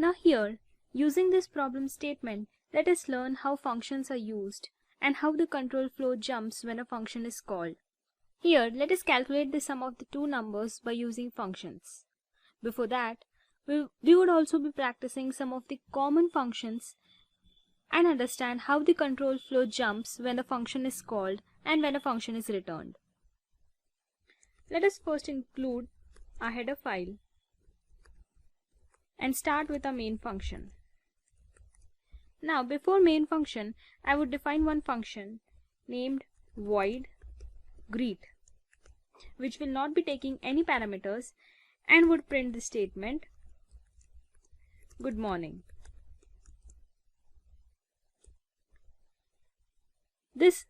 Now here, using this problem statement, let us learn how functions are used and how the control flow jumps when a function is called. Here, let us calculate the sum of the two numbers by using functions. Before that, we would also be practicing some of the common functions and understand how the control flow jumps when a function is called and when a function is returned. Let us first include a header file and start with our main function. Now, before main function, I would define one function named void greet, which will not be taking any parameters and would print the statement good morning. This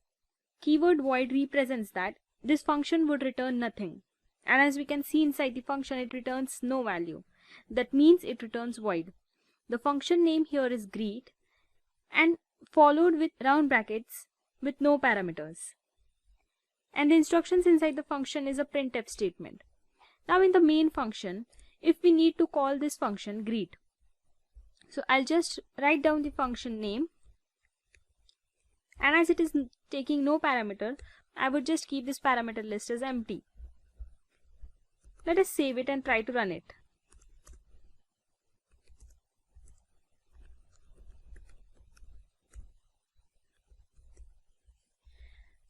keyword void represents that this function would return nothing, and as we can see inside the function, it returns no value. That means it returns void. The function name here is greet and followed with round brackets with no parameters. And the instructions inside the function is a printf statement. Now in the main function, if we need to call this function greet, so I'll just write down the function name, and as it is taking no parameter, I would just keep this parameter list as empty. Let us save it and try to run it.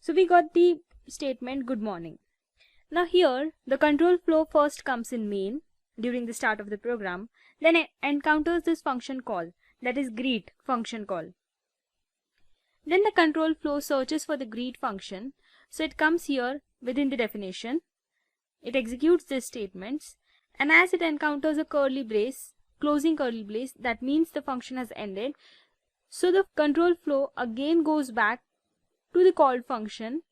So we got the statement good morning. Now here, the control flow first comes in main during the start of the program, then it encounters this function call, that is greet function call. Then the control flow searches for the greet function, so it comes here within the definition. It executes these statements, and as it encounters a curly brace, closing curly brace, that means the function has ended. So the control flow again goes back to the called function,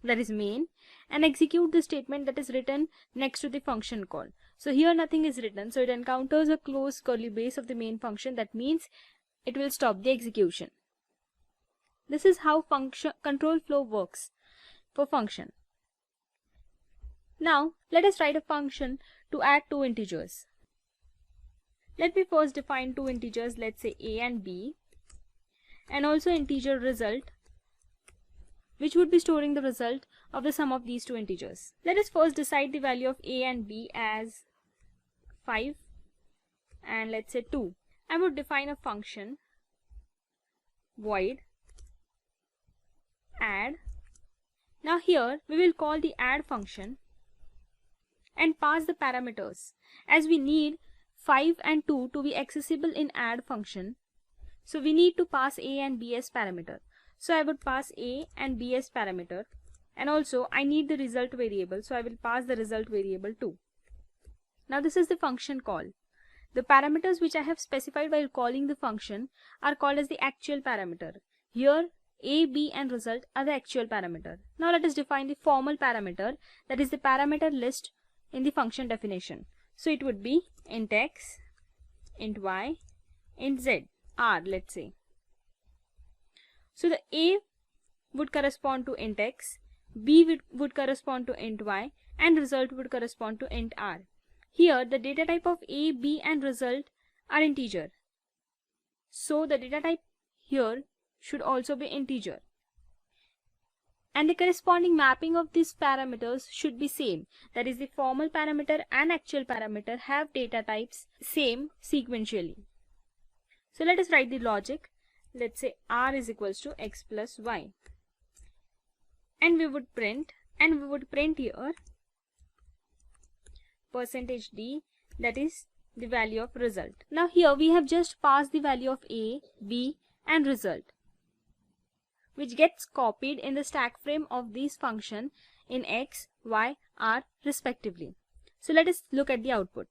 that is main, and execute the statement that is written next to the function call. So here nothing is written, so it encounters a closed curly brace of the main function, that means it will stop the execution. This is how control flow works for function. Now let us write a function to add two integers. Let me first define two integers, let's say a and b, and also integer result, which would be storing the result of the sum of these two integers. Let us first decide the value of a and b as 5 and let's say 2. I would define a function void add. Now here we will call the add function and pass the parameters, as we need 5 and 2 to be accessible in add function. So we need to pass a and b as parameter. So I would pass a and b as parameter, and also I need the result variable, so I will pass the result variable too. Now this is the function call. The parameters which I have specified while calling the function are called as the actual parameter. Here a, b and result are the actual parameter. Now let us define the formal parameter, that is the parameter list in the function definition. So it would be int x, int y, int z, r let's say. So the a would correspond to int x, b would correspond to int y, and result would correspond to int r. Here the data type of a, b and result are integer. So the data type here should also be integer. And the corresponding mapping of these parameters should be same. That is, the formal parameter and actual parameter have data types same sequentially. So let us write the logic. Let's say r is equals to x plus y. And we would print here %d, that is the value of result. Now here we have just passed the value of a, b and result, which gets copied in the stack frame of these function in x, y, r respectively. So let us look at the output.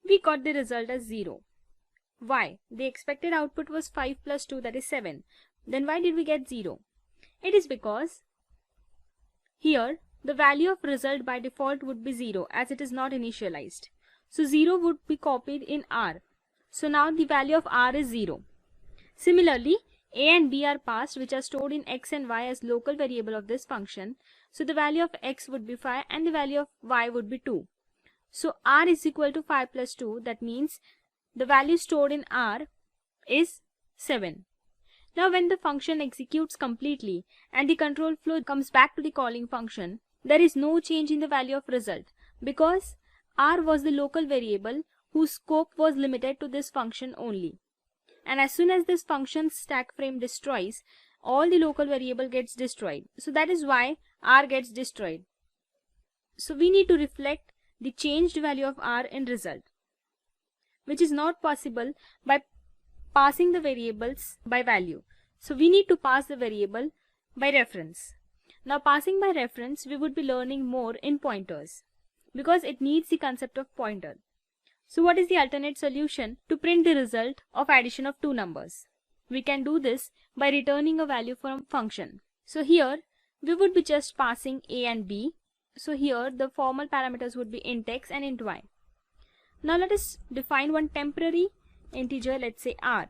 We got the result as 0. Why? The expected output was 5 plus 2, that is 7. Then why did we get 0? It is because here the value of result by default would be 0, as it is not initialized. So 0 would be copied in r. So now the value of r is 0. Similarly, A and B are passed, which are stored in x and y as local variable of this function. So the value of x would be 5 and the value of y would be 2. So r is equal to 5 plus 2. That means the value stored in r is 7. Now when the function executes completely and the control flow comes back to the calling function, there is no change in the value of result because r was the local variable whose scope was limited to this function only. And as soon as this function's stack frame destroys, all the local variable gets destroyed. So that is why r gets destroyed. So we need to reflect the changed value of r in result, which is not possible by passing the variables by value. So we need to pass the variable by reference. Now passing by reference, we would be learning more in pointers because it needs the concept of pointer. So what is the alternate solution to print the result of addition of two numbers? We can do this by returning a value from function. So here we would be just passing a and b. So here the formal parameters would be int x and int y. Now let us define one temporary integer, let's say r.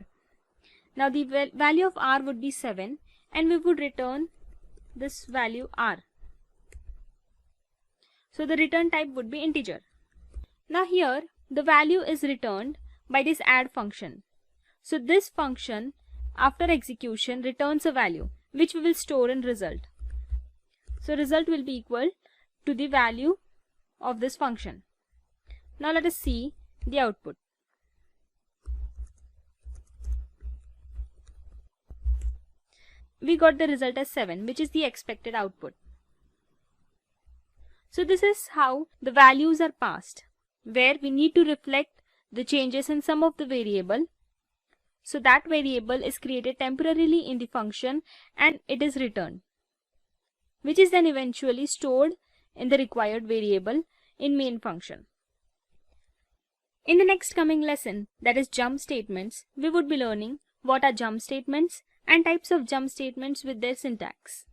Now the value of r would be 7 and we would return this value r. So the return type would be integer. Now here the value is returned by this add function. So this function after execution returns a value which we will store in result. So result will be equal to the value of this function. Now let us see the output. We got the result as 7, which is the expected output. So this is how the values are passed, where we need to reflect the changes in some of the variable. So that variable is created temporarily in the function and it is returned, which is then eventually stored in the required variable in main function. In the next coming lesson, that is jump statements, we would be learning what are jump statements and types of jump statements with their syntax.